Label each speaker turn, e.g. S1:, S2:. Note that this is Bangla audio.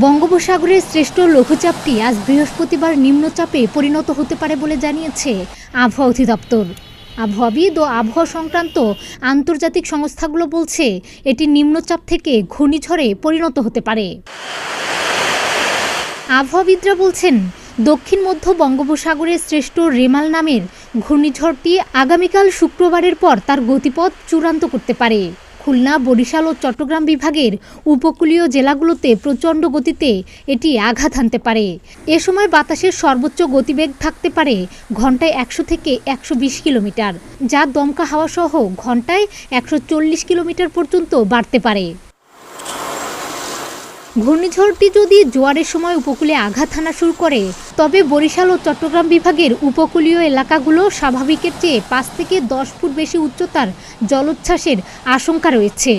S1: বঙ্গোপসাগরের শ্রেষ্ঠ লঘুচাপটি আজ বৃহস্পতিবার নিম্নচাপে পরিণত হতে পারে বলে জানিয়েছে আবহাওয়া অধিদপ্তর। আবহাওয়াবিদ ও আবহাওয়া সংক্রান্ত আন্তর্জাতিক সংস্থাগুলো বলছে এটি নিম্নচাপ থেকে ঘূর্ণিঝড়ে পরিণত হতে পারে। আবহাওয়াবিদরা বলছেন, দক্ষিণ মধ্য বঙ্গোপসাগরের শ্রেষ্ঠ রেমাল নামের ঘূর্ণিঝড়টি আগামীকাল শুক্রবারের পর তার গতিপথ চূড়ান্ত করতে পারে। খুলনা, বরিশাল ও চট্টগ্রাম বিভাগের উপকূলীয় জেলাগুলোতে প্রচণ্ড গতিতে এটি আঘাত হানতে পারে। এ সময় বাতাসের সর্বোচ্চ গতিবেগ থাকতে পারে ঘন্টায় ১০০ থেকে ১২০ কিলোমিটার, যা দমকা হাওয়া সহ ঘন্টায় ১৪০ কিলোমিটার পর্যন্ত বাড়তে পারে। ঘূর্ণিঝড়টি যদি জোয়ারের সময় উপকূলে আঘাত হানা শুরু করে, তবে বরিশাল ও চট্টগ্রাম বিভাগের উপকূলীয় এলাকাগুলো স্বাভাবিকের চেয়ে ৫ থেকে ১০ ফুট বেশি উচ্চতার জলোচ্ছ্বাসের আশঙ্কা রয়েছে।